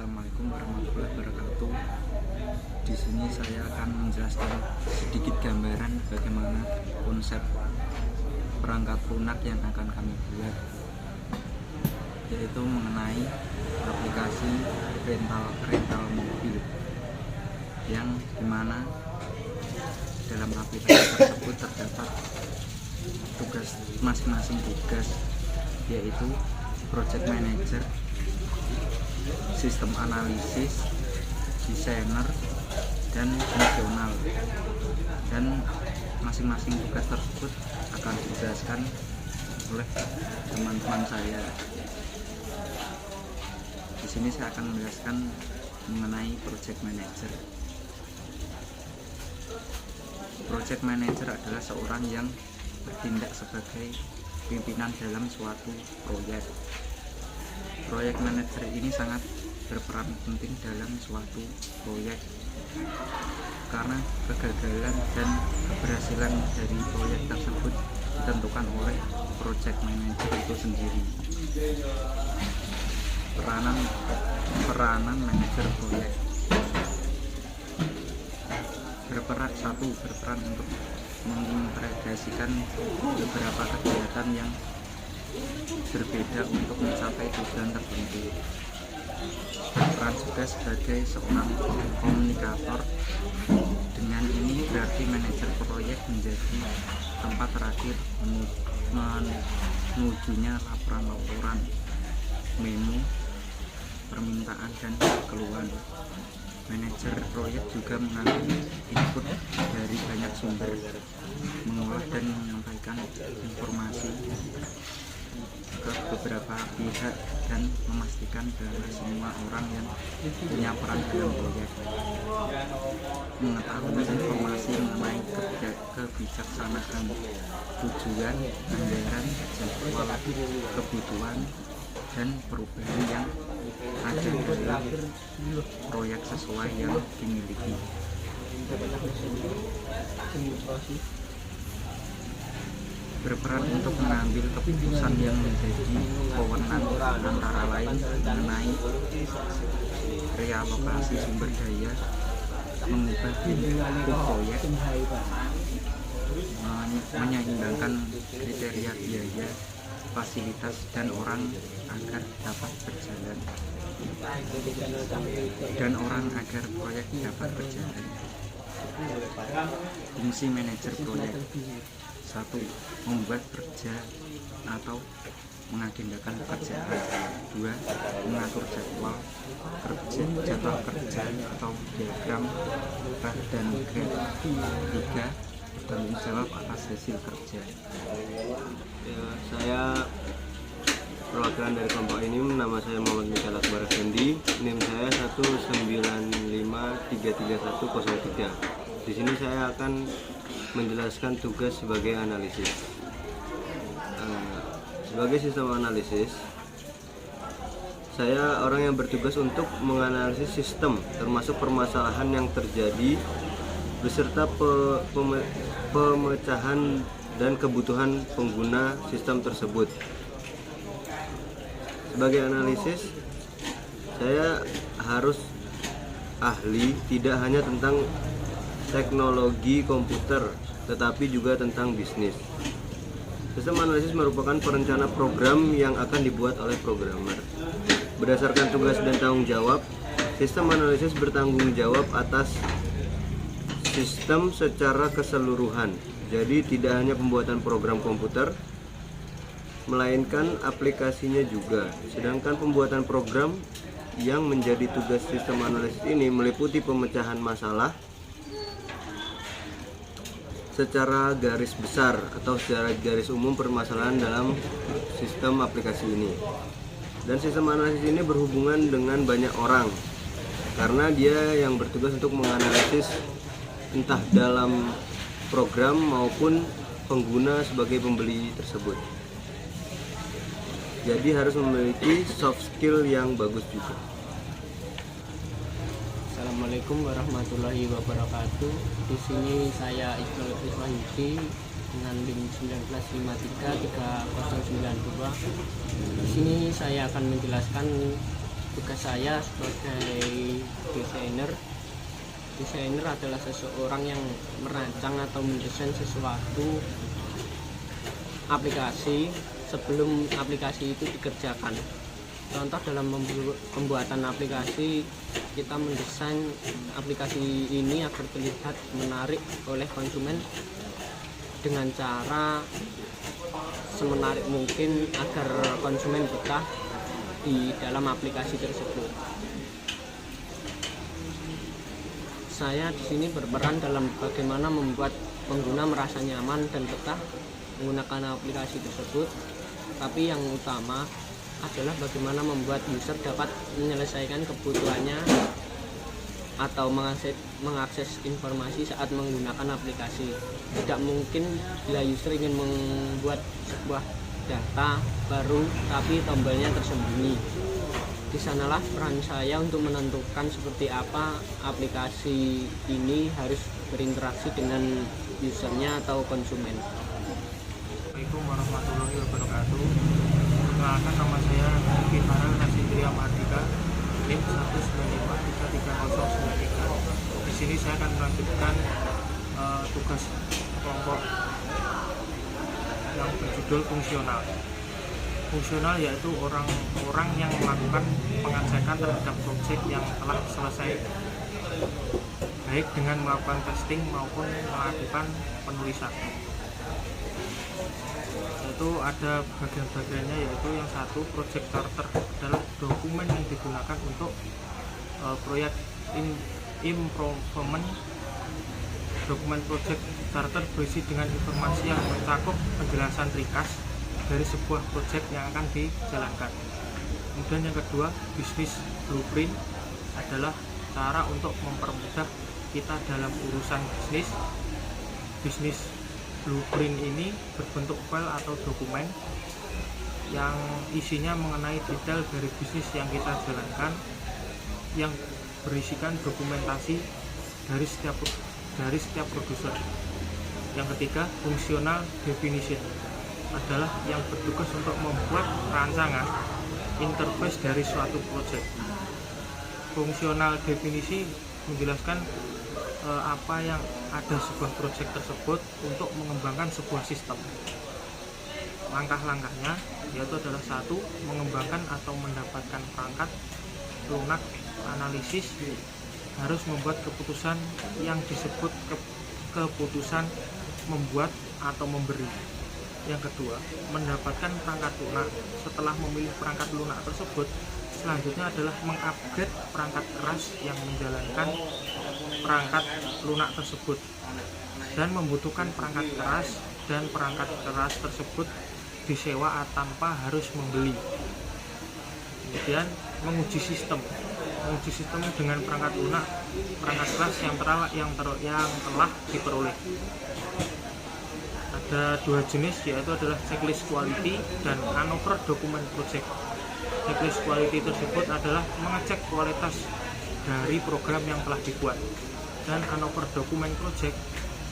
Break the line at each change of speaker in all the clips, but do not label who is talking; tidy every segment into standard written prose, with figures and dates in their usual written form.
Assalamualaikum warahmatullahi wabarakatuh. Di sini saya akan menjelaskan sedikit gambaran bagaimana konsep perangkat lunak yang akan kami buat, yaitu mengenai aplikasi rental mobil, yang dimana dalam aplikasi tersebut terdapat tugas masing-masing tugas, yaitu project manager, sistem analisis, desainer, dan fungsional. Dan masing-masing tugas tersebut akan dijelaskan oleh teman-teman saya. Di sini saya akan menjelaskan mengenai project manager. Project manager adalah seorang yang bertindak sebagai pimpinan dalam suatu proyek. Proyek manajer ini sangat berperan penting dalam suatu proyek, karena kegagalan dan keberhasilan dari proyek tersebut ditentukan oleh project manager itu sendiri. Peranan manajer proyek berperan untuk mengintegrasikan beberapa kegiatan yang berbeda untuk mencapai tujuan tertentu. Berperan juga sebagai seorang komunikator. Dengan ini berarti manajer proyek menjadi tempat terakhir menujunya laporan, memo, permintaan, dan keluhan. Manajer proyek juga mengambil input dari banyak sumber, mengolah dan menyampaikan informasi ke beberapa pihak, dan memastikan bahwa semua orang yang punya peran dalam proyek mengetahui informasi mengenai kebijaksanaan, tujuan, anggaran, jadwal, kebutuhan, dan perubahan yang ada dalam proyek sesuai yang dimiliki. Berperan untuk mengambil keputusan yang menjadi wewenang, antara lain mengenai realokasi sumber daya, mengubah bentuk proyek, menyeimbangkan kriteria biaya, fasilitas, dan orang agar proyek dapat berjalan. Fungsi manajer proyek: 1. Membuat kerja atau mengagendakan pekerjaan. 2. Mengatur jadwal kerja atau diagram bar dan graf. 3. Bertanggung jawab atas hasil kerja.
Ya, saya perwakilan dari kelompok ini. Nama saya Muhammad Mikal Akbar Effendi. NIM saya 195333103. Di sini saya akan menjelaskan tugas sebagai analisis. Sebagai sistem analisis, saya orang yang bertugas untuk menganalisis sistem, termasuk permasalahan yang terjadi beserta pemecahan dan kebutuhan pengguna sistem tersebut. Sebagai analisis, saya harus ahli tidak hanya tentang teknologi komputer, tetapi juga tentang bisnis. Sistem analisis merupakan perencana program yang akan dibuat oleh programmer. Berdasarkan tugas dan tanggung jawab, sistem analisis bertanggung jawab atas sistem secara keseluruhan. Jadi tidak hanya pembuatan program komputer, melainkan aplikasinya juga. Sedangkan pembuatan program yang menjadi tugas sistem analisis ini meliputi pemecahan masalah secara garis besar atau secara garis umum permasalahan dalam sistem aplikasi ini. Dan sistem analisis ini berhubungan dengan banyak orang, karena dia yang bertugas untuk menganalisis entah dalam program maupun pengguna sebagai pembeli tersebut. Jadi harus memiliki soft skill yang bagus juga.
Assalamualaikum warahmatullahi wabarakatuh. Di sini saya Iqbal Wahyudi dengan NIM 19533092. Di sini saya akan menjelaskan tugas saya sebagai desainer. Desainer adalah seseorang yang merancang atau mendesain sesuatu aplikasi sebelum aplikasi itu dikerjakan. Contoh dalam pembuatan aplikasi, kita mendesain aplikasi ini agar terlihat menarik oleh konsumen dengan cara semenarik mungkin agar konsumen betah di dalam aplikasi tersebut. Saya di sini berperan dalam bagaimana membuat pengguna merasa nyaman dan betah menggunakan aplikasi tersebut. Tapi yang utama adalah bagaimana membuat user dapat menyelesaikan kebutuhannya atau mengakses informasi saat menggunakan aplikasi. Tidak mungkin bila user ingin membuat sebuah data baru tapi tombolnya tersembunyi. Di sanalah peran saya untuk menentukan seperti apa aplikasi ini harus berinteraksi dengan usernya atau konsumen.
Assalamualaikum warahmatullahi wabarakatuh. Perkenalkan, nama saya Rifki Farel Rasindria Mardika, NIM 1953303. Di sini saya akan melanjutkan tugas kelompok yang berjudul fungsional. Fungsional yaitu orang-orang yang melakukan pengecekan terhadap proyek yang telah selesai, baik dengan melakukan testing maupun melakukan penulisan. Yaitu ada bagian-bagiannya, yaitu yang satu, project charter adalah dokumen yang digunakan untuk proyek improvement. Dokumen project charter berisi dengan informasi yang mencakup penjelasan ringkas dari sebuah proyek yang akan dijalankan. Kemudian yang kedua, bisnis blueprint adalah cara untuk mempermudah kita dalam urusan bisnis. Bisnis blueprint ini berbentuk file atau dokumen yang isinya mengenai detail dari bisnis yang kita jalankan, yang berisikan dokumentasi dari setiap produser. Yang ketiga, functional definition adalah yang bertugas untuk membuat rancangan interface dari suatu proyek. Functional definisi menjelaskan apa yang ada sebuah proyek tersebut untuk mengembangkan sebuah sistem. Langkah-langkahnya yaitu adalah satu, mengembangkan atau mendapatkan perangkat lunak analisis, harus membuat keputusan yang disebut keputusan membuat atau memberi. Yang kedua, mendapatkan perangkat lunak. Setelah memilih perangkat lunak tersebut, selanjutnya adalah mengupgrade perangkat keras yang menjalankan perangkat lunak tersebut, dan membutuhkan perangkat keras, dan perangkat keras tersebut disewa tanpa harus membeli. Kemudian menguji sistem dengan perangkat lunak, perangkat keras yang telah diperoleh. Ada dua jenis, yaitu adalah checklist quality dan handover document project. Checklist quality tersebut adalah mengecek kualitas dari program yang telah dibuat, dan handover document project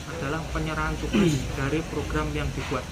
adalah penyerahan tugas dari program yang dibuat.